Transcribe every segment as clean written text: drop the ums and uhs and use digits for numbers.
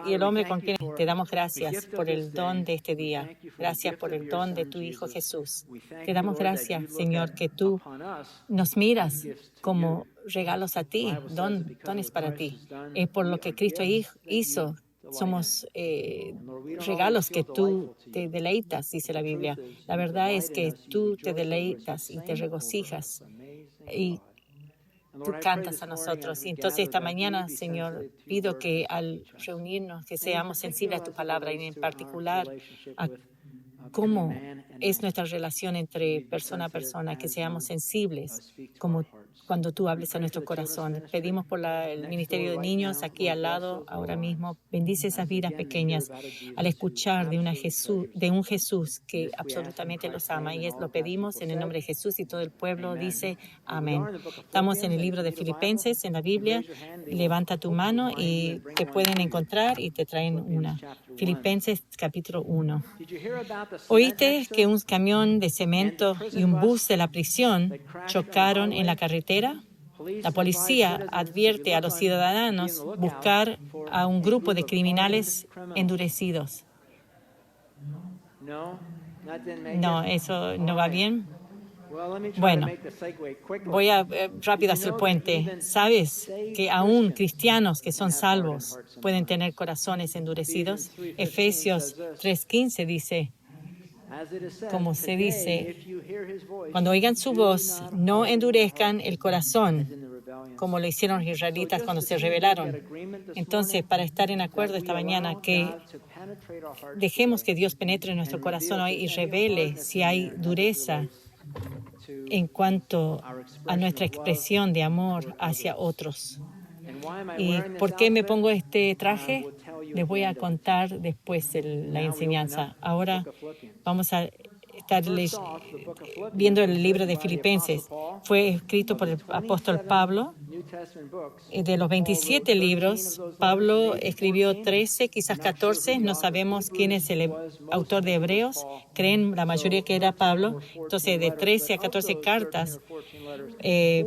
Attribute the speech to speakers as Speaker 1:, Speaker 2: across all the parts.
Speaker 1: y el hombre con quien te damos gracias por el don de este día. Gracias por el don de tu Hijo Jesús. Te damos gracias, Señor, que tú nos miras como regalos a ti, dones para ti. Por lo que Cristo hizo, somos regalos que tú te deleitas, dice la Biblia. La verdad es que tú te deleitas y te regocijas y tú cantas a nosotros. Y entonces esta mañana, Señor, pido que al reunirnos, que seamos sensibles a tu palabra y en particular a cómo es nuestra relación entre persona a persona, que seamos sensibles como cuando tú hables a nuestro corazón. Pedimos por el Ministerio de Niños aquí al lado, ahora mismo. Bendice esas vidas pequeñas al escuchar de un Jesús que absolutamente los ama. Y lo pedimos en el nombre de Jesús y todo el pueblo dice amén. Estamos en el libro de Filipenses, en la Biblia. Levanta tu mano y te pueden encontrar y te traen una. Filipenses capítulo 1. ¿Oíste que un camión de cemento y un bus de la prisión chocaron en la carretera? La policía advierte a los ciudadanos buscar a un grupo de criminales endurecidos. No, eso no va bien. Bueno, voy a rápido hacer el puente. ¿Sabes que aún cristianos que son salvos pueden tener corazones endurecidos? Efesios 3:15 dice, como se dice, cuando oigan su voz, no endurezcan el corazón, como lo hicieron los israelitas cuando se rebelaron. Entonces, para estar en acuerdo esta mañana, que dejemos que Dios penetre en nuestro corazón hoy y revele si hay dureza en cuanto a nuestra expresión de amor hacia otros. ¿Y por qué me pongo este traje? Les voy a contar después de la enseñanza. Ahora vamos a estar viendo el libro de Filipenses. Fue escrito por el apóstol Pablo. De los 27 libros, Pablo escribió 13, quizás 14. No sabemos quién es el autor de Hebreos. Creen la mayoría que era Pablo. Entonces, de 13 a 14 cartas, de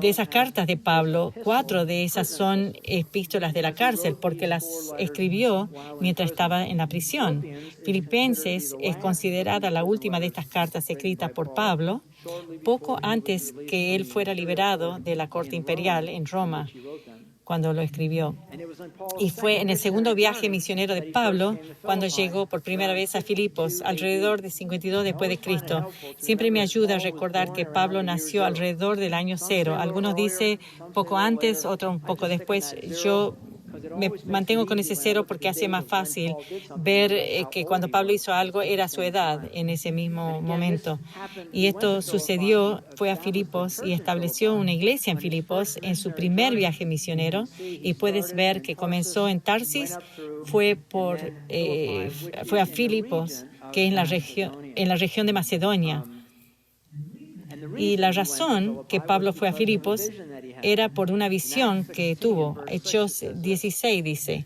Speaker 1: esas cartas de Pablo, 4 de esas son epístolas de la cárcel, porque las escribió mientras estaba en la prisión. Filipenses es considerada la última de estas cartas escritas por Pablo, poco antes que él fuera liberado de la corte imperial en Roma, cuando lo escribió. Y fue en el segundo viaje misionero de Pablo cuando llegó por primera vez a Filipos, alrededor de 52 después de Cristo. Siempre me ayuda a recordar que Pablo nació alrededor del año 0. Algunos dicen poco antes, otros un poco después. Yo me mantengo con ese 0 porque hace más fácil ver que cuando Pablo hizo algo era su edad en ese mismo momento. Y esto sucedió, fue a Filipos y estableció una iglesia en Filipos en su primer viaje misionero. Y puedes ver que comenzó en Tarsis, fue a Filipos, que es en la región de Macedonia. Y la razón que Pablo fue a Filipos era por una visión que tuvo. Hechos 16 dice.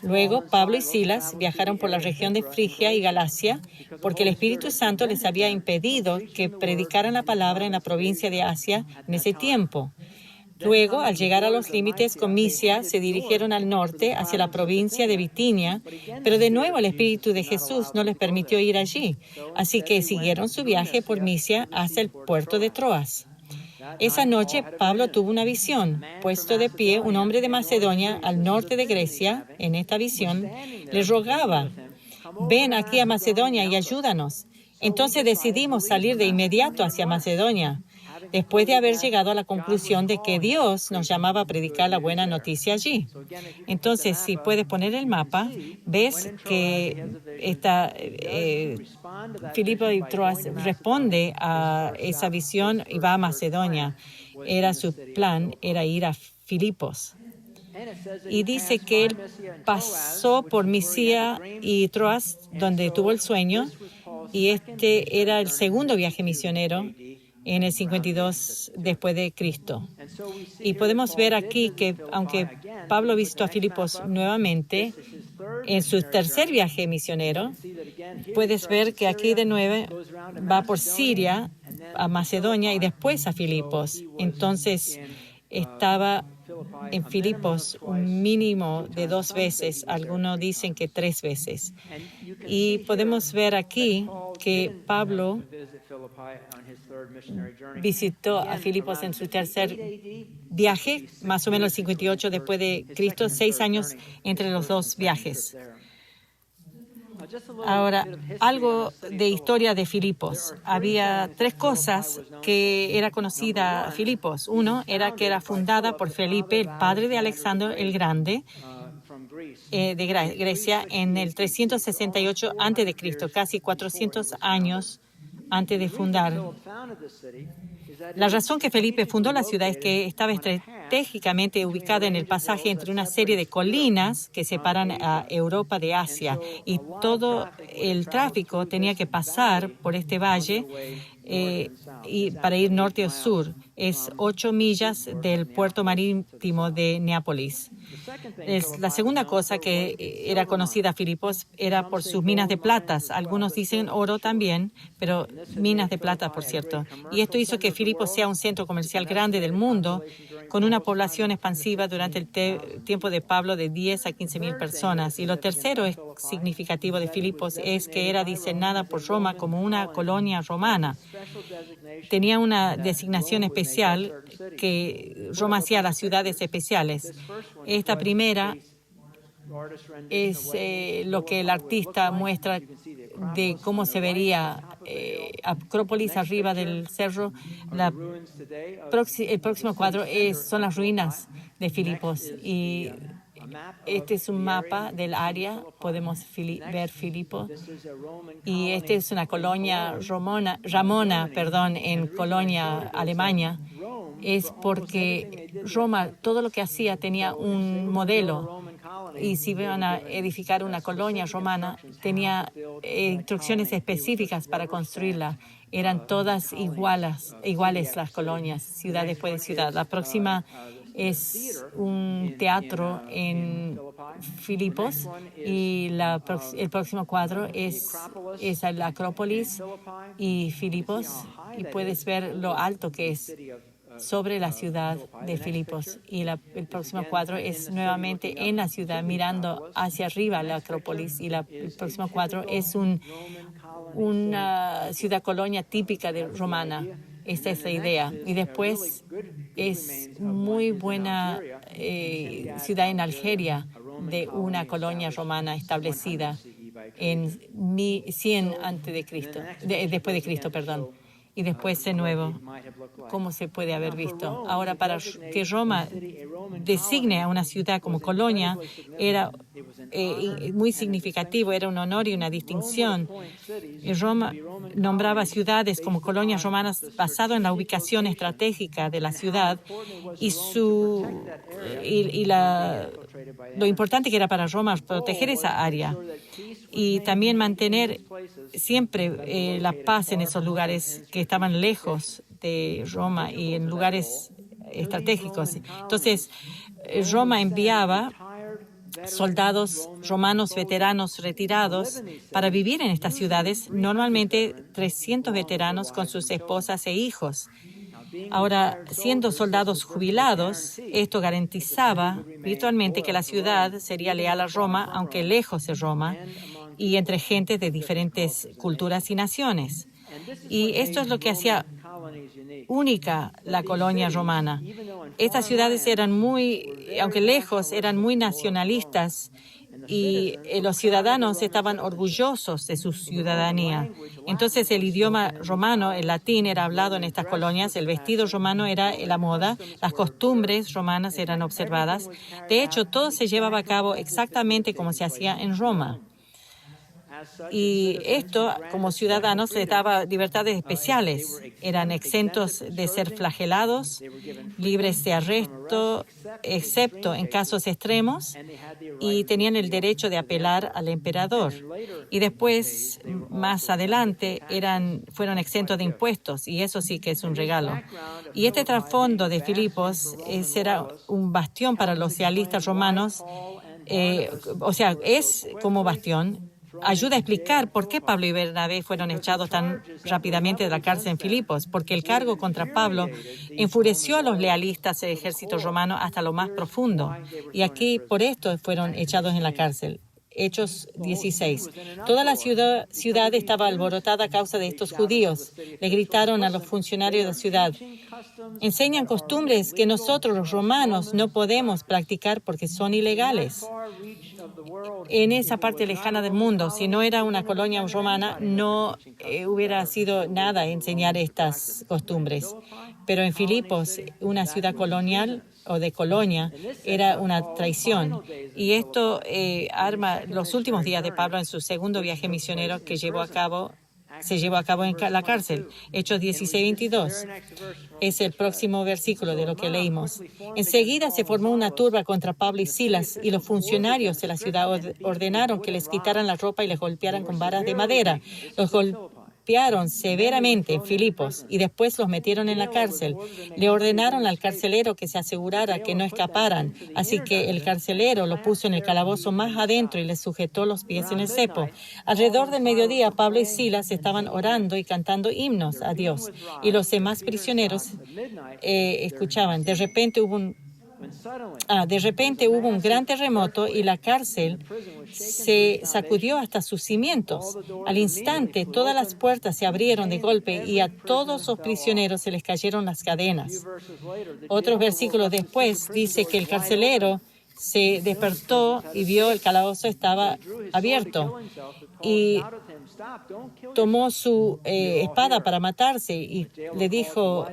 Speaker 1: Luego, Pablo y Silas viajaron por la región de Frigia y Galacia porque el Espíritu Santo les había impedido que predicaran la palabra en la provincia de Asia en ese tiempo. Luego, al llegar a los límites con Misia, se dirigieron al norte hacia la provincia de Bitinia, pero de nuevo el Espíritu de Jesús no les permitió ir allí, así que siguieron su viaje por Misia hasta el puerto de Troas. Esa noche, Pablo tuvo una visión. Puesto de pie, un hombre de Macedonia, al norte de Grecia, en esta visión, le rogaba, «Ven aquí a Macedonia y ayúdanos». Entonces decidimos salir de inmediato hacia Macedonia, después de haber llegado a la conclusión de que Dios nos llamaba a predicar la buena noticia allí. Entonces, si puedes poner el mapa, ves que Filipo y Troas responde a esa visión y va a Macedonia. Su plan era ir a Filipos. Y dice que él pasó por Misia y Troas, donde tuvo el sueño, y este era el segundo viaje misionero en el 52 después de Cristo. Y podemos ver aquí que, aunque Pablo visitó a Filipos nuevamente, en su tercer viaje misionero, puedes ver que aquí de nuevo va por Siria, a Macedonia y después a Filipos. Entonces, estaba en Filipos un mínimo de 2 veces, algunos dicen que 3 veces. Y podemos ver aquí que Pablo visitó a Filipos en su tercer viaje, más o menos 58 después de Cristo, 6 años entre los dos viajes. Ahora, algo de historia de Filipos. Había 3 cosas que era conocida Filipos. Uno era que era fundada por Felipe, el padre de Alejandro el Grande, de Grecia, en el 368 a.C., casi 400 años antes de fundar. La razón que Felipe fundó la ciudad es que estaba estratégicamente ubicada en el pasaje entre una serie de colinas que separan a Europa de Asia, y todo el tráfico tenía que pasar por este valle y para ir norte o sur. Es 8 millas del puerto marítimo de Neápolis. La segunda cosa que era conocida Filipos era por sus minas de plata. Algunos dicen oro también, pero minas de plata, por cierto. Y esto hizo que Filipos sea un centro comercial grande del mundo, con una población expansiva durante el tiempo de Pablo de 10 a 15 mil personas. Y lo tercero es significativo de Filipos es que era designada por Roma como una colonia romana. Tenía una designación especial que Roma hacía a las ciudades especiales. Esta primera es lo que el artista muestra de cómo se vería Acrópolis arriba del cerro. El próximo cuadro son las ruinas de Filipos. Y este es un mapa del área, podemos ver Filipos. Y esta es una colonia ramona, en Colonia, Alemania. Es porque Roma, todo lo que hacía tenía un modelo. Y si iban a edificar una colonia romana, tenía instrucciones específicas para construirla. Eran todas iguales las colonias, ciudad después de ciudad. La próxima es un teatro en Filipos, y el próximo cuadro es la Acrópolis y Filipos, y puedes ver lo alto que es sobre la ciudad de Filipos. Y el próximo cuadro es nuevamente en la ciudad, mirando hacia arriba la Acrópolis. Y el próximo cuadro es una ciudad colonia típica de romana. Esta es la idea. Y después es muy buena ciudad en Algeria, de una colonia romana establecida en 100 después de Cristo. Y después de nuevo, ¿cómo se puede haber visto? Ahora, para que Roma designe a una ciudad como colonia, era muy significativo, era un honor y una distinción. Roma nombraba ciudades como colonias romanas basado en la ubicación estratégica de la ciudad lo importante que era para Roma proteger esa área y también mantener siempre la paz en esos lugares que estaban lejos de Roma y en lugares estratégicos. Entonces, Roma enviaba soldados romanos veteranos retirados para vivir en estas ciudades, normalmente 300 veteranos con sus esposas e hijos. Ahora, siendo soldados jubilados, esto garantizaba virtualmente que la ciudad sería leal a Roma, aunque lejos de Roma, y entre gente de diferentes culturas y naciones. Y esto es lo que hacía única la colonia romana. Estas ciudades aunque lejos, eran muy nacionalistas, y los ciudadanos estaban orgullosos de su ciudadanía. Entonces, el idioma romano, el latín, era hablado en estas colonias, el vestido romano era la moda, las costumbres romanas eran observadas. De hecho, todo se llevaba a cabo exactamente como se hacía en Roma. Y esto, como ciudadanos, les daba libertades especiales. Eran exentos de ser flagelados, libres de arresto, excepto en casos extremos, y tenían el derecho de apelar al emperador. Y después, más adelante, fueron exentos de impuestos, y eso sí que es un regalo. Y este trasfondo de Filipos era un bastión para los idealistas romanos, es como bastión. ayuda a explicar por qué Pablo y Bernabé fueron echados tan rápidamente de la cárcel en Filipos, porque el cargo contra Pablo enfureció a los lealistas del ejército romano hasta lo más profundo. Y aquí, por esto, fueron echados en la cárcel. Hechos 16. Toda la ciudad estaba alborotada a causa de estos judíos. Le gritaron a los funcionarios de la ciudad: enseñan costumbres que nosotros los romanos no podemos practicar porque son ilegales. En esa parte lejana del mundo, si no era una colonia romana, no hubiera sido nada enseñar estas costumbres. Pero en Filipos, una ciudad colonial o de colonia, era una traición. Y esto arma los últimos días de Pablo en su segundo viaje misionero que se llevó a cabo en la cárcel. Hechos 16:22. Es el próximo versículo de lo que leímos. Enseguida se formó una turba contra Pablo y Silas, y los funcionarios de la ciudad ordenaron que les quitaran la ropa y les golpearan con varas de madera. Los golpearon severamente en Filipos y después los metieron en la cárcel. Le ordenaron al carcelero que se asegurara que no escaparan. Así que el carcelero lo puso en el calabozo más adentro y le sujetó los pies en el cepo. Alrededor del mediodía, Pablo y Silas estaban orando y cantando himnos a Dios. Y los demás prisioneros escuchaban. De repente hubo un gran terremoto y la cárcel se sacudió hasta sus cimientos. Al instante, todas las puertas se abrieron de golpe y a todos los prisioneros se les cayeron las cadenas. Otros versículos después dice que el carcelero se despertó y vio el calabozo estaba abierto y tomó su espada para matarse y le dijo: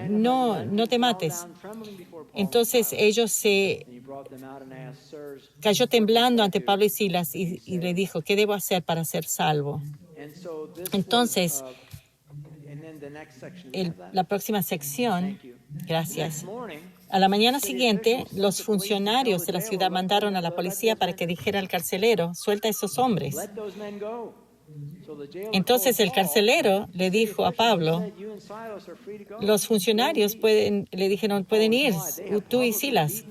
Speaker 1: no te mates. Entonces cayó temblando ante Pablo y Silas y le dijo: ¿qué debo hacer para ser salvo? Entonces, la próxima sección, gracias. A la mañana siguiente, los funcionarios de la ciudad mandaron a la policía para que dijera al carcelero: suelta a esos hombres. Entonces el carcelero le dijo a Pablo: los funcionarios le dijeron: pueden ir, tú y Silas.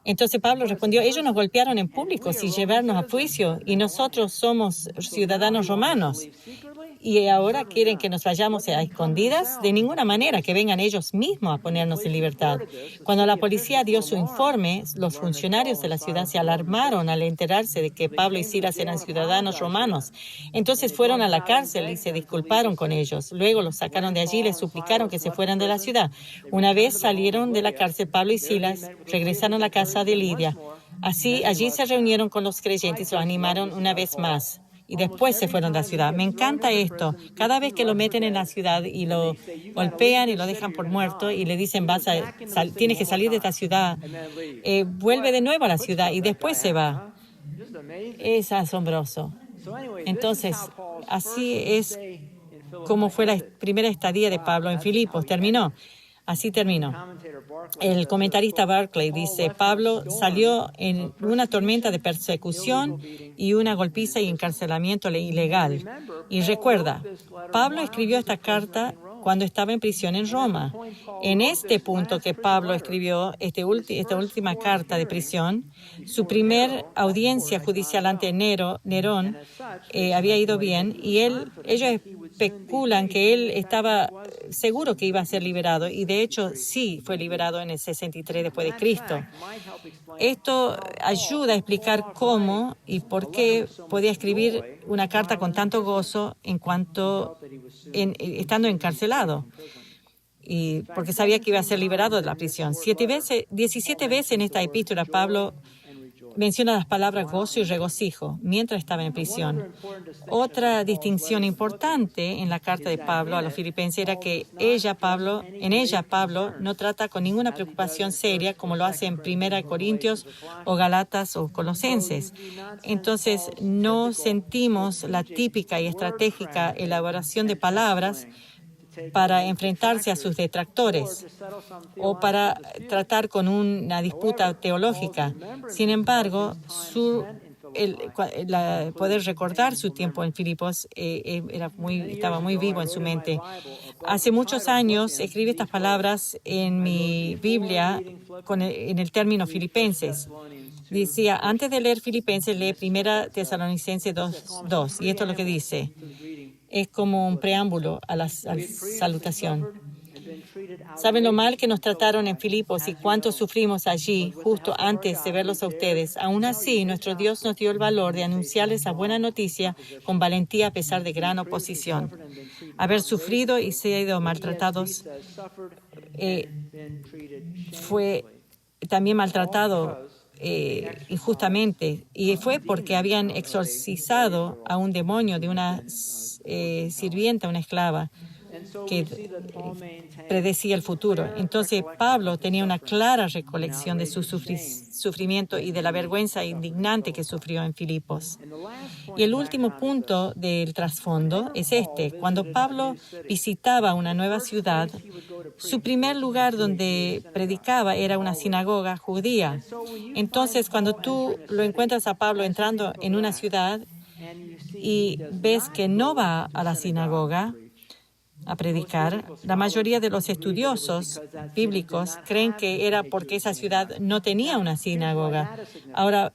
Speaker 1: Entonces Pablo respondió: ellos nos golpearon en público sin llevarnos a juicio y nosotros somos ciudadanos romanos. ¿Y ahora quieren que nos vayamos a escondidas? De ninguna manera, que vengan ellos mismos a ponernos en libertad. Cuando la policía dio su informe, los funcionarios de la ciudad se alarmaron al enterarse de que Pablo y Silas eran ciudadanos romanos. Entonces fueron a la cárcel y se disculparon con ellos. Luego los sacaron de allí y les suplicaron que se fueran de la ciudad. Una vez salieron de la cárcel, Pablo y Silas regresaron a la casa de Lidia. Allí se reunieron con los creyentes y los animaron una vez más. Y después se fueron de la ciudad. Me encanta esto. Cada vez que lo meten en la ciudad y lo golpean y lo dejan por muerto y le dicen: tienes que salir de esta ciudad, vuelve de nuevo a la ciudad y después se va. Es asombroso. Entonces, así es como fue la primera estadía de Pablo en Filipos. Así terminó. El comentarista Barclay dice: Pablo salió en una tormenta de persecución y una golpiza y encarcelamiento ilegal. Y recuerda, Pablo escribió esta carta cuando estaba en prisión en Roma. En este punto que Pablo escribió esta última carta de prisión, su primer audiencia judicial ante Nerón había ido bien y ellos especulan que él estaba seguro que iba a ser liberado y de hecho sí fue liberado en el 63 después de Cristo. Esto ayuda a explicar cómo y por qué podía escribir una carta con tanto gozo estando encarcelado. Y porque sabía que iba a ser liberado de la prisión. 17 veces en esta epístola Pablo menciona las palabras gozo y regocijo mientras estaba en prisión. Otra distinción importante en la carta de Pablo a los filipenses era que en ella Pablo no trata con ninguna preocupación seria como lo hace en 1 Corintios o Galatas o Colosenses. Entonces no sentimos la típica y estratégica elaboración de palabras para enfrentarse a sus detractores o para tratar con una disputa teológica. Sin embargo, poder recordar su tiempo en Filipos estaba muy vivo en su mente. Hace muchos años escribí estas palabras en mi Biblia en el término filipenses. Decía, antes de leer Filipenses, lee 1 Tesalonicenses 2:2. Y esto es lo que dice. Es como un preámbulo a la salutación. Saben lo mal que nos trataron en Filipos y cuánto sufrimos allí justo antes de verlos a ustedes. Aún así, nuestro Dios nos dio el valor de anunciarles la buena noticia con valentía a pesar de gran oposición. Haber sufrido y sido maltratados fue también maltratado injustamente, y fue porque habían exorcizado a un demonio de una sirvienta, una esclava, que predecía el futuro. Entonces, Pablo tenía una clara recolección de su sufrimiento y de la vergüenza indignante que sufrió en Filipos. Y el último punto del trasfondo es este. Cuando Pablo visitaba una nueva ciudad, su primer lugar donde predicaba era una sinagoga judía. Entonces, cuando tú lo encuentras a Pablo entrando en una ciudad y ves que no va a la sinagoga a predicar, la mayoría de los estudiosos bíblicos creen que era porque esa ciudad no tenía una sinagoga. Ahora,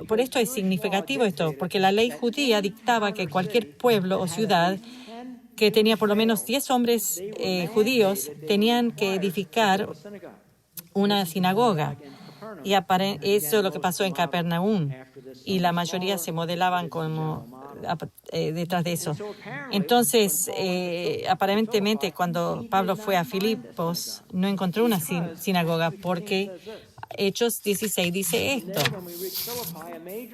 Speaker 1: por esto es significativo esto, porque la ley judía dictaba que cualquier pueblo o ciudad que tenía por lo menos 10 hombres judíos tenían que edificar una sinagoga. Y eso es lo que pasó en Capernaum. Y la mayoría se modelaban como detrás de eso. Entonces, aparentemente, cuando Pablo fue a Filipos, no encontró una sinagoga porque Hechos 16 dice esto.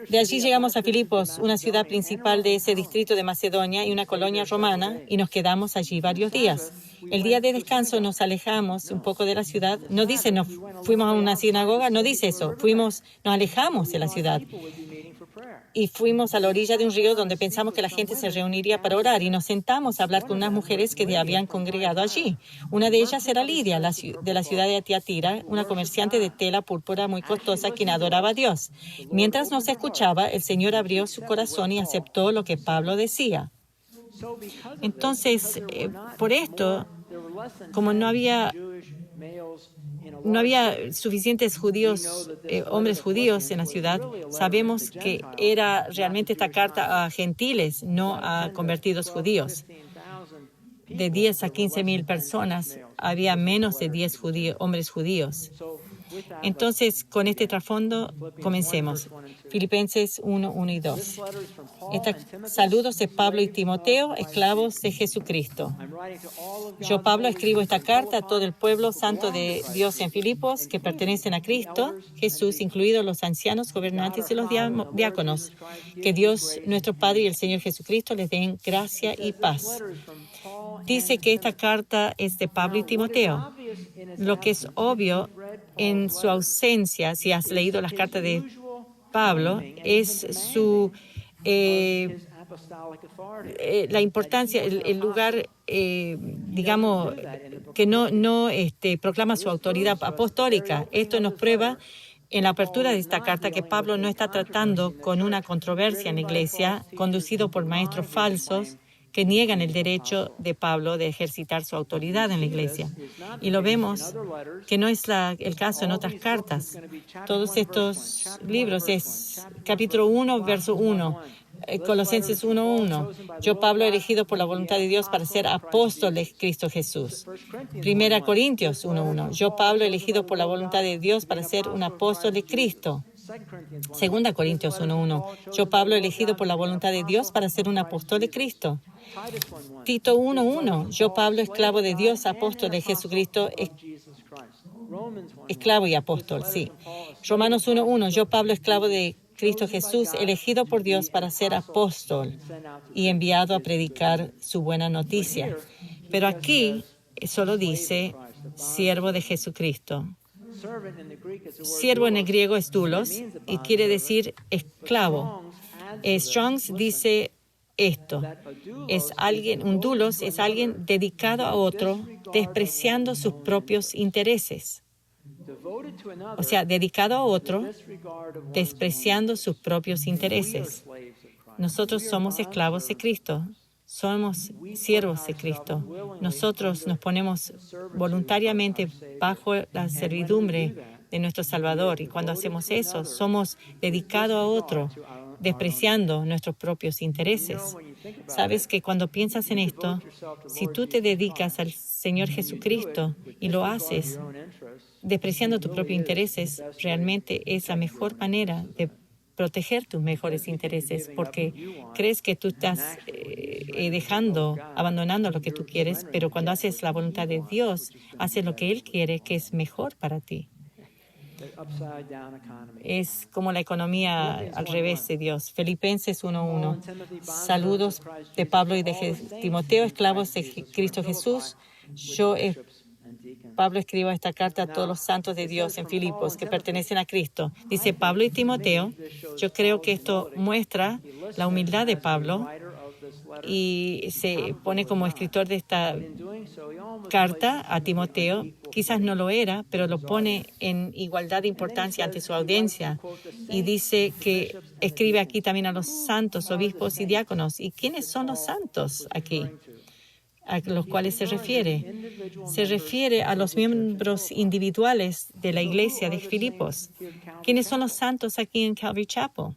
Speaker 1: De allí llegamos a Filipos, una ciudad principal de ese distrito de Macedonia y una colonia romana, y nos quedamos allí varios días. El día de descanso nos alejamos un poco de la ciudad. No dice nos fuimos a una sinagoga, no dice eso. Nos alejamos de la ciudad y fuimos a la orilla de un río donde pensamos que la gente se reuniría para orar, y nos sentamos a hablar con unas mujeres que habían congregado allí. Una de ellas era Lidia, de la ciudad de Tiatira, una comerciante de tela púrpura muy costosa quien adoraba a Dios. Mientras nos escuchaba, el Señor abrió su corazón y aceptó lo que Pablo decía. Entonces, por esto, como no había suficientes hombres judíos en la ciudad, sabemos que era realmente esta carta a gentiles, no a convertidos judíos. De 10 a 15,000 personas, había menos de 10 hombres judíos. Entonces, con este trasfondo, comencemos. Filipenses 1, 1 y 2. Saludos de Pablo y Timoteo, esclavos de Jesucristo. Yo, Pablo, escribo esta carta a todo el pueblo santo de Dios en Filipos, que pertenecen a Cristo Jesús, incluidos los ancianos, gobernantes y los diáconos. Que Dios, nuestro Padre, y el Señor Jesucristo les den gracia y paz. Dice que esta carta es de Pablo y Timoteo. Lo que es obvio en su ausencia, si has leído las cartas de Pablo, es la importancia, el lugar, digamos, que no proclama su autoridad apostólica. Esto nos prueba en la apertura de esta carta que Pablo no está tratando con una controversia en la iglesia, conducido por maestros falsos que niegan el derecho de Pablo de ejercitar su autoridad en la iglesia. Y lo vemos que no es el caso en otras cartas. Todos estos libros es capítulo 1, verso 1, Colosenses 1:1. Yo, Pablo, elegido por la voluntad de Dios para ser apóstol de Cristo Jesús. 1 Corintios 1:1. Yo, Pablo, elegido por la voluntad de Dios para ser un apóstol de Cristo. 2 Corintios 1:1. Yo, Pablo, elegido por la voluntad de Dios para ser un apóstol de Cristo. Tito 1:1. Yo, Pablo, esclavo de Dios, apóstol de Jesucristo, esclavo y apóstol, sí. Romanos 1:1. Yo, Pablo, esclavo de Cristo Jesús, elegido por Dios para ser apóstol y enviado a predicar su buena noticia. Pero aquí solo dice siervo de Jesucristo. Siervo en el griego es doulos y quiere decir esclavo. Strong's dice esto: un doulos es alguien dedicado a otro, despreciando sus propios intereses. O sea, dedicado a otro, despreciando sus propios intereses. Nosotros somos esclavos de Cristo. Somos siervos de Cristo. Nosotros nos ponemos voluntariamente bajo la servidumbre de nuestro Salvador. Y cuando hacemos eso, somos dedicados a otro, despreciando nuestros propios intereses. Sabes que cuando piensas en esto, si tú te dedicas al Señor Jesucristo y lo haces despreciando tus propios intereses, realmente es la mejor manera de proteger tus mejores intereses, porque crees que tú estás abandonando lo que tú quieres, pero cuando haces la voluntad de Dios, haces lo que Él quiere, que es mejor para ti. Es como la economía al revés de Dios. Filipenses 1:1. Saludos de Pablo y de Timoteo, esclavos de Cristo Jesús. Pablo escribe esta carta a todos los santos de Dios en Filipos que pertenecen a Cristo. Dice Pablo y Timoteo. Yo creo que esto muestra la humildad de Pablo y se pone como escritor de esta carta a Timoteo. Quizás no lo era, pero lo pone en igualdad de importancia ante su audiencia. Y dice que escribe aquí también a los santos, obispos y diáconos. ¿Y quiénes son los santos aquí? ¿A los cuales se refiere? Se refiere a los miembros individuales de la iglesia de Filipos. ¿Quiénes son los santos aquí en Calvary Chapel?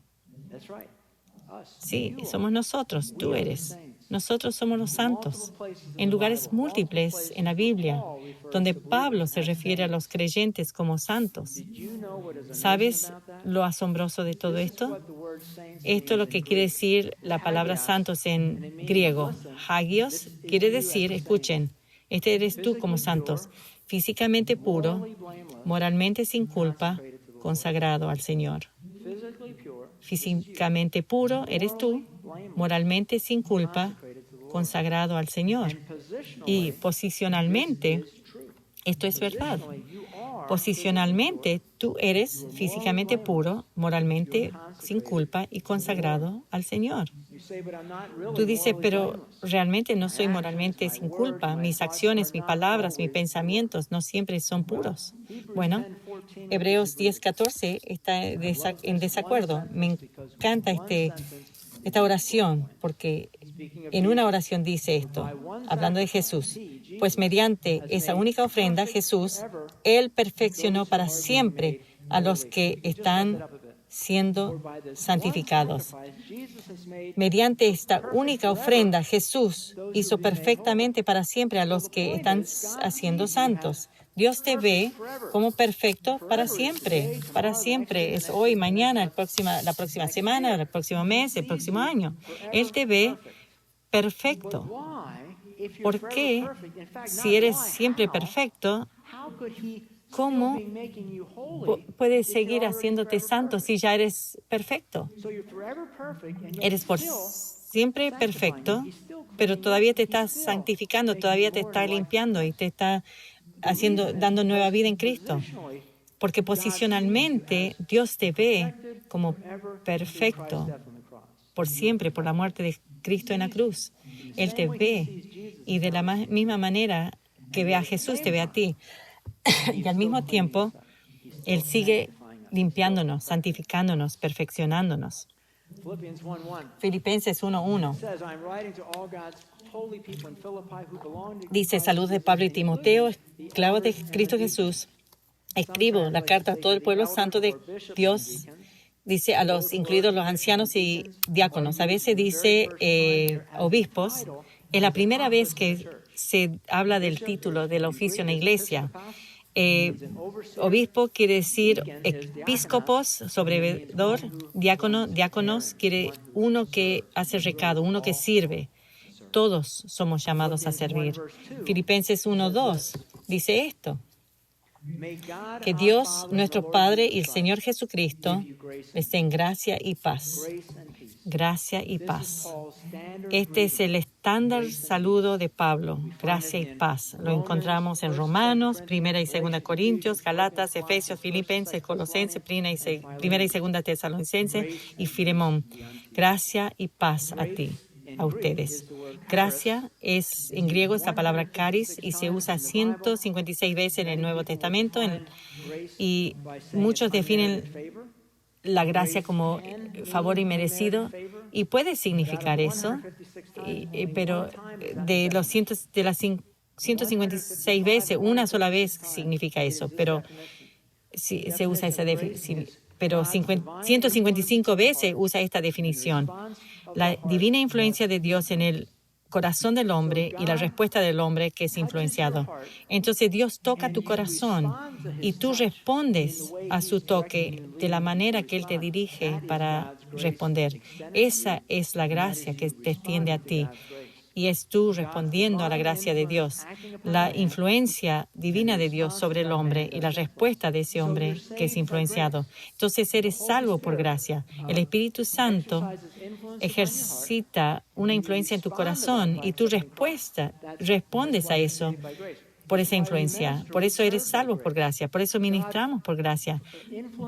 Speaker 1: Sí, somos nosotros, tú eres. Nosotros somos los santos. En lugares múltiples en la Biblia, donde Pablo se refiere a los creyentes como santos. ¿Sabes lo asombroso de todo esto? Esto es lo que quiere decir la palabra santos en griego. Hagios quiere decir, escuchen, este eres tú como santos, físicamente puro, moralmente sin culpa, consagrado al Señor. Físicamente puro eres tú, moralmente sin culpa, consagrado al Señor. Y posicionalmente, esto es verdad. Posicionalmente, tú eres físicamente puro, moralmente sin culpa y consagrado al Señor. Tú dices, pero realmente no soy moralmente sin culpa. Mis acciones, mis palabras, mis pensamientos no siempre son puros. Bueno, Hebreos 10:14 está en desacuerdo. Me encanta esta oración porque en una oración dice esto, hablando de Jesús. Pues mediante esa única ofrenda, Jesús, Él perfeccionó para siempre a los que están siendo santificados. Mediante esta única ofrenda, Jesús hizo perfectamente para siempre a los que están haciendo santos. Dios te ve como perfecto para siempre. Para siempre. Es hoy, mañana, la próxima semana, el próximo mes, el próximo año. Él te ve perfecto. ¿Por qué? Si eres siempre perfecto, ¿cómo puedes seguir haciéndote santo si ya eres perfecto? Eres por siempre perfecto, pero todavía te estás santificando, todavía te está limpiando y te está dando nueva vida en Cristo. Porque posicionalmente Dios te ve como perfecto por siempre, por la muerte de Cristo en la cruz. Él te ve y de la misma manera que ve a Jesús, te ve a ti. Y al mismo tiempo, Él sigue limpiándonos, santificándonos, perfeccionándonos. Filipenses 1:1 dice, salud de Pablo y Timoteo, esclavos de Cristo Jesús. Escribo la carta a todo el pueblo santo de Dios, dice incluidos los ancianos y diáconos. A veces dice obispos. Es la primera vez que se habla del título del oficio en la iglesia. Obispo quiere decir episcopos, sobrevedor, diáconos quiere uno que hace recado, uno que sirve. Todos somos llamados a servir. Filipenses 1:2 dice esto. Que Dios, nuestro Padre y el Señor Jesucristo les den gracia y paz. Gracia y paz. Este es el estándar saludo de Pablo. Gracia y paz. Lo encontramos en Romanos, 1 y 2 Corintios, Galatas, Efesios, Filipenses, Colosenses, 1 y 2 Tesalonicenses y Filemón. Gracia y paz a ti, a ustedes. Gracia en griego es la palabra charis y se usa 156 veces en el Nuevo Testamento y muchos definen la gracia como favor inmerecido y puede significar eso, pero de las 156 veces, una sola vez significa eso, pero sí, se usa esa definición, pero 155 veces usa esta definición. La divina influencia de Dios en el corazón del hombre y la respuesta del hombre que es influenciado. Entonces Dios toca tu corazón y tú respondes a su toque de la manera que Él te dirige para responder. Esa es la gracia que te extiende a ti. Y es tú respondiendo a la gracia de Dios, la influencia divina de Dios sobre el hombre y la respuesta de ese hombre que es influenciado. Entonces eres salvo por gracia. El Espíritu Santo ejercita una influencia en tu corazón y tú respondes a eso por esa influencia. Por eso eres salvo por gracia. Por eso ministramos por gracia.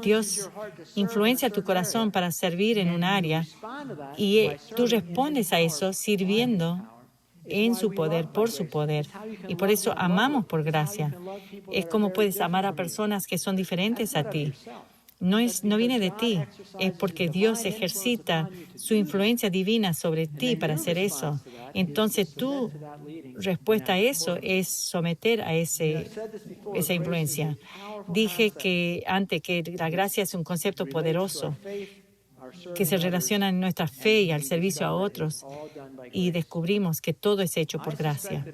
Speaker 1: Dios influencia tu corazón para servir en un área y tú respondes a eso sirviendo en su poder, por su poder. Y por eso amamos por gracia. Es como puedes amar a personas que son diferentes a ti. No viene de ti, es porque Dios ejercita su influencia divina sobre ti para hacer eso. Entonces tu respuesta a eso es someter a esa influencia. Dije antes que la gracia es un concepto poderoso que se relaciona en nuestra fe y al servicio a otros, y descubrimos que todo es hecho por gracia.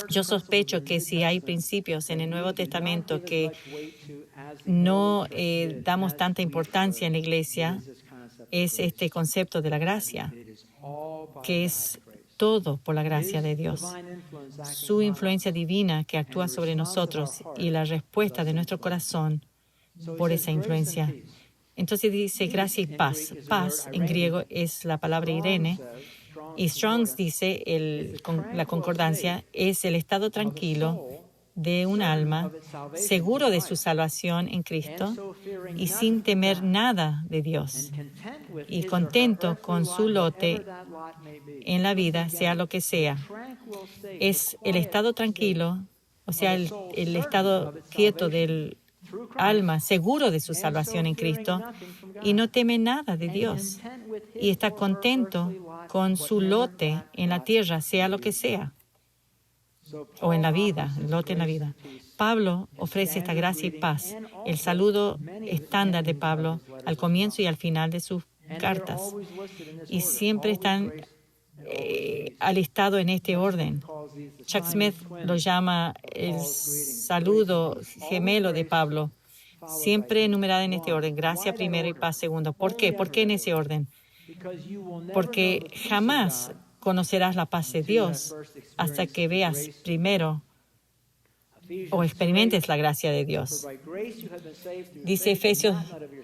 Speaker 1: Yo sospecho que si hay principios en el Nuevo Testamento que no damos tanta importancia en la Iglesia, es este concepto de la gracia, que es todo por la gracia de Dios. Su influencia divina que actúa sobre nosotros y la respuesta de nuestro corazón por esa influencia. Entonces dice gracia y paz. Paz en griego es la palabra Irene. Y Strong's dice, la concordancia, es el estado tranquilo de un alma, seguro de su salvación en Cristo y sin temer nada de Dios, y contento con su lote en la vida, sea lo que sea. Es el estado tranquilo, o sea, el estado quieto del alma, seguro de su salvación en Cristo, y no teme nada de Dios, y está contento con su lote en la tierra, sea lo que sea, o en la vida, lote en la vida. Pablo ofrece esta gracia y paz, el saludo estándar de Pablo al comienzo y al final de sus cartas, y siempre están alistado en este orden. Chuck Smith lo llama el saludo gemelo de Pablo, siempre enumerado en este orden, gracia primero y paz segundo. ¿Por qué? ¿Por qué en ese orden? Porque jamás conocerás la paz de Dios hasta que veas primero o experimentes la gracia de Dios. Dice Efesios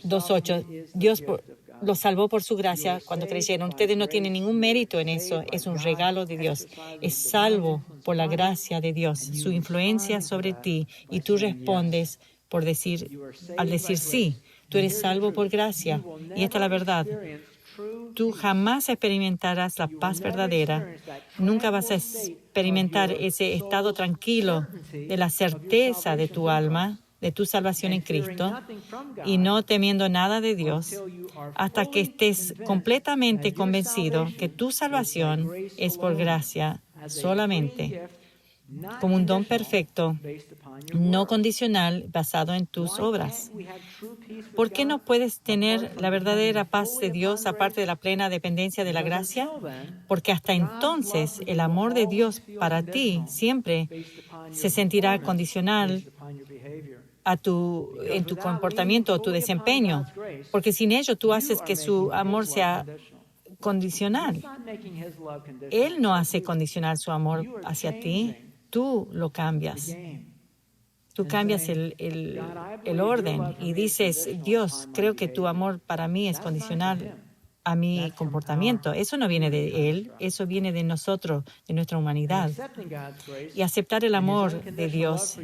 Speaker 1: 2:8, Dios los salvó por su gracia cuando creyeron. Ustedes no tienen ningún mérito en eso, es un regalo de Dios. Es salvo por la gracia de Dios, su influencia sobre ti, y tú respondes al decir sí. Tú eres salvo por gracia, y esta es la verdad. Tú jamás experimentarás la paz verdadera, nunca vas a experimentar ese estado tranquilo de la certeza de tu alma, de tu salvación en Cristo, y no temiendo nada de Dios, hasta que estés completamente convencido que tu salvación es por gracia solamente, como un don perfecto, no condicional, basado en tus obras. ¿Por qué no puedes tener la verdadera paz de Dios aparte de la plena dependencia de la gracia? Porque hasta entonces el amor de Dios para ti siempre se sentirá condicional en tu comportamiento o tu desempeño, porque sin ello tú haces que su amor sea condicional. Él no hace condicional su amor hacia ti, tú lo cambias. Tú cambias el orden y dices, Dios, creo que tu amor para mí es condicional a mi comportamiento. Eso no viene de Él, eso viene de nosotros, de nuestra humanidad. Y aceptar el amor de Dios,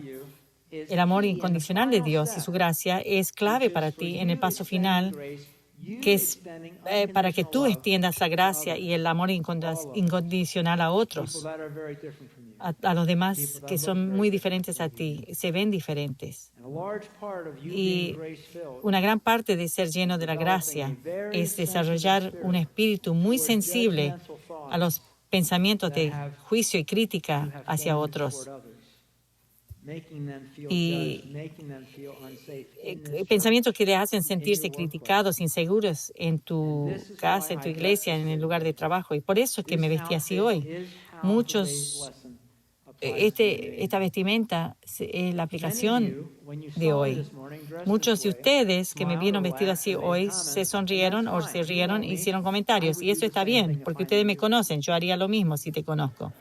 Speaker 1: el amor incondicional de Dios y su gracia es clave para ti en el paso final, que es para que tú extiendas la gracia y el amor incondicional a otros, a los demás que son muy diferentes a ti, se ven diferentes. Y una gran parte de ser lleno de la gracia es desarrollar un espíritu muy sensible a los pensamientos de juicio y crítica hacia otros. y pensamientos que les hacen sentirse criticados, inseguros en tu casa, en tu iglesia, en el lugar de trabajo. Y por eso es que me vestí así hoy. Esta vestimenta es la aplicación de hoy. Muchos de ustedes que me vieron vestido así hoy se sonrieron o se rieron e hicieron comentarios. Y eso está bien, porque ustedes me conocen. Yo haría lo mismo si te conozco.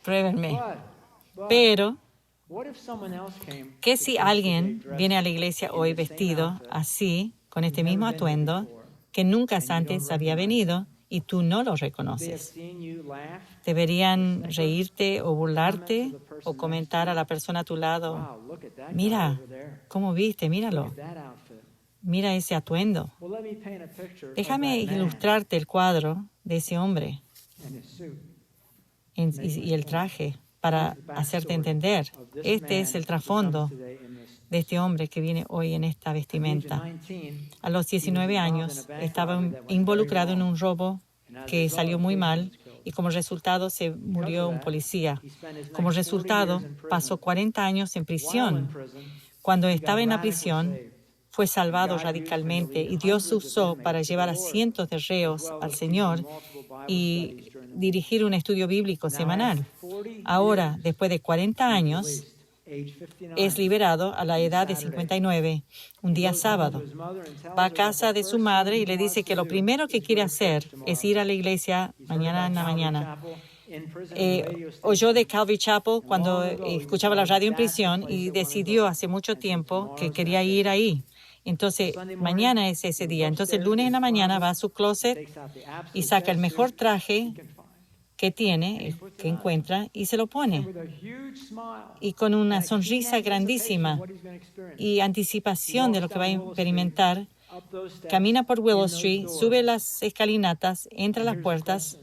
Speaker 1: Pruébenme. Pero, ¿qué si alguien viene a la iglesia hoy vestido así, con este mismo atuendo, que nunca antes había venido y tú no lo reconoces? Deberían reírte o burlarte o comentar a la persona a tu lado: mira, ¿cómo viste? Míralo. Mira ese atuendo. Déjame ilustrarte el cuadro de ese hombre y el traje para hacerte entender. Este es el trasfondo de este hombre que viene hoy en esta vestimenta. A los 19 años estaba involucrado en un robo que salió muy mal y como resultado se murió un policía. Como resultado pasó 40 años en prisión. Cuando estaba en la prisión fue salvado radicalmente y Dios usó para llevar a cientos de reos al Señor y dirigir un estudio bíblico semanal. Ahora, después de 40 años, es liberado a la edad de 59, un día sábado. Va a casa de su madre y le dice que lo primero que quiere hacer es ir a la iglesia mañana en la mañana. Oyó de Calvary Chapel cuando escuchaba la radio en prisión y decidió hace mucho tiempo que quería ir ahí. Entonces, mañana es ese día. Entonces, el lunes en la mañana va a su closet y saca el mejor traje que tiene, que encuentra, y se lo pone. Y con una sonrisa grandísima y anticipación de lo que va a experimentar, camina por Willow Street, sube las escalinatas, entra a las puertas,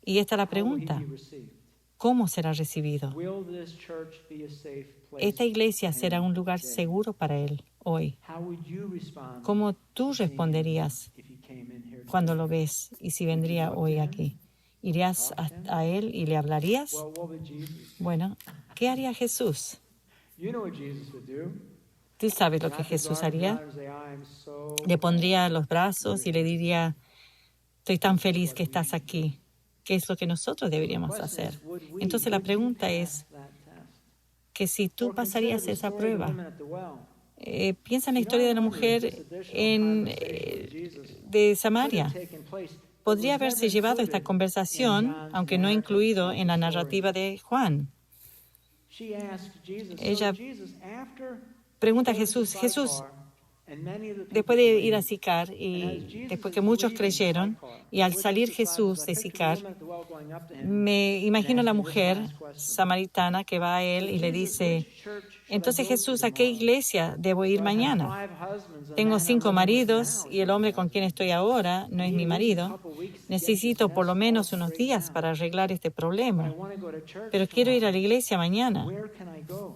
Speaker 1: y esta es la pregunta: ¿cómo será recibido? ¿Esta iglesia será un lugar seguro para él hoy? ¿Cómo tú responderías cuando lo ves y si vendría hoy aquí? ¿Irías a él y le hablarías? Bueno, ¿qué haría Jesús? Tú sabes lo que Jesús haría. Le pondría los brazos y le diría: estoy tan feliz que estás aquí. ¿Qué es lo que nosotros deberíamos hacer? Entonces la pregunta es que si tú pasarías esa prueba. Piensa en la historia de la mujer de Samaria. Podría haberse llevado esta conversación, aunque no incluido en la narrativa de Juan. Ella pregunta a Jesús: Jesús, después de ir a Sicar y después que muchos creyeron, y al salir Jesús de Sicar, me imagino a la mujer samaritana que va a él y le dice: entonces Jesús, ¿a qué iglesia debo ir mañana? Tengo 5 maridos y el hombre con quien estoy ahora no es mi marido. Necesito por lo menos unos días para arreglar este problema. Pero quiero ir a la iglesia mañana.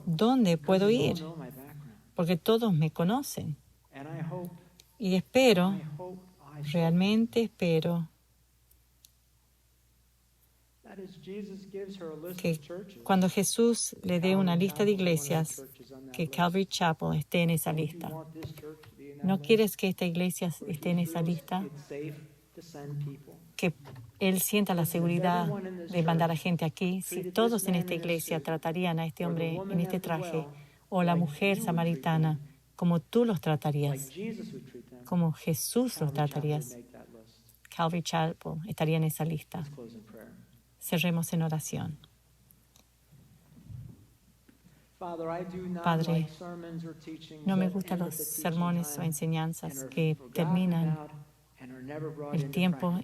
Speaker 1: ¿Dónde puedo ir? Porque todos me conocen. Y espero, realmente espero, que cuando Jesús le dé una lista de iglesias, que Calvary Chapel esté en esa lista. ¿No quieres que esta iglesia esté en esa lista? Que Él sienta la seguridad de mandar a gente aquí. Si todos en esta iglesia tratarían a este hombre en este traje o la mujer samaritana como tú los tratarías, como Jesús los tratarías, Calvary Chapel estaría en esa lista. Cerremos en oración. Padre, no me gustan los sermones o enseñanzas que terminan el tiempo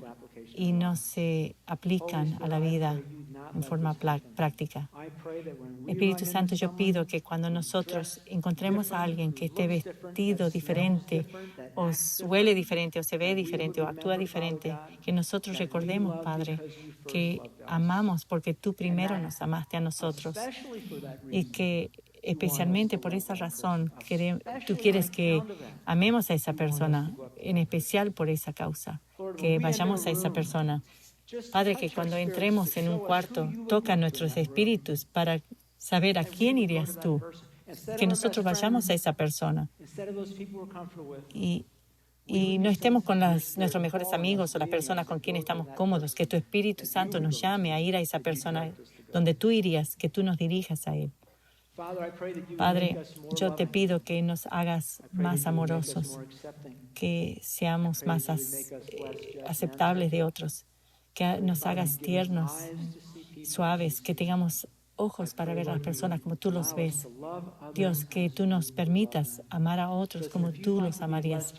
Speaker 1: y no se aplican a la vida en forma práctica. Espíritu Santo, yo pido que cuando nosotros encontremos a alguien que esté vestido diferente o huele diferente o se ve diferente o actúa diferente, que nosotros recordemos, Padre, que amamos porque tú primero nos amaste a nosotros y que especialmente por esa razón tú quieres que amemos a esa persona, en especial por esa causa, que vayamos a esa persona. Padre, que cuando entremos en un cuarto, toca nuestros espíritus para saber a quién irías tú. Que nosotros vayamos a esa persona y no estemos con nuestros mejores amigos o las personas con quienes estamos cómodos. Que tu Espíritu Santo nos llame a ir a esa persona donde tú irías, que tú nos dirijas a Él. Padre, yo te pido que nos hagas más amorosos, que seamos más aceptables de otros, que nos hagas tiernos, suaves, que tengamos ojos para ver a las personas como tú los ves. Dios, que tú nos permitas amar a otros como tú los amarías.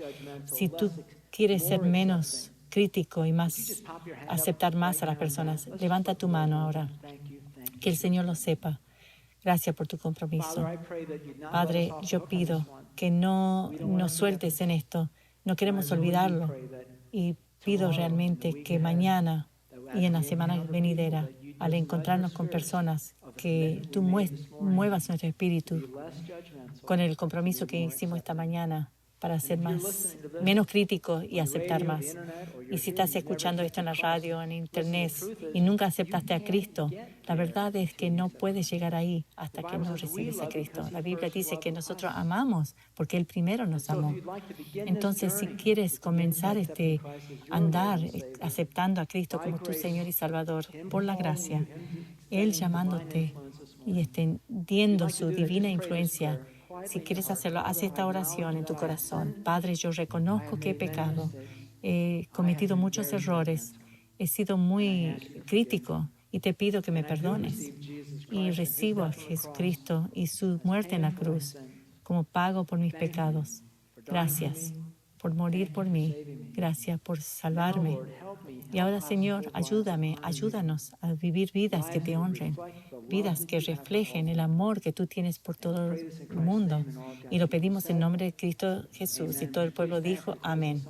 Speaker 1: Si tú quieres ser menos crítico y más aceptar más a las personas, levanta tu mano ahora. Que el Señor lo sepa. Gracias por tu compromiso. Padre, yo pido que no nos sueltes en esto. No queremos olvidarlo. Y pido realmente que mañana y en la semana venidera, al encontrarnos con personas, que tú muevas nuestro espíritu con el compromiso que hicimos esta mañana para ser menos críticos y aceptar más. Y si estás escuchando esto en la radio, en internet, y nunca aceptaste a Cristo, la verdad es que no puedes llegar ahí hasta que no recibes a Cristo. La Biblia dice que nosotros amamos porque Él primero nos amó. Entonces, si quieres comenzar andar aceptando a Cristo como tu Señor y Salvador, por la gracia, Él llamándote y extendiendo su divina influencia, si quieres hacerlo, haz esta oración en tu corazón. Padre, yo reconozco que he pecado, he cometido muchos errores, he sido muy crítico y te pido que me perdones. Y recibo a Jesucristo y su muerte en la cruz como pago por mis pecados. Gracias por morir por mí. Gracias por salvarme. Y ahora, Señor, ayúdanos a vivir vidas que te honren, vidas que reflejen el amor que tú tienes por todo el mundo. Y lo pedimos en nombre de Cristo Jesús. Y todo el pueblo dijo, amén.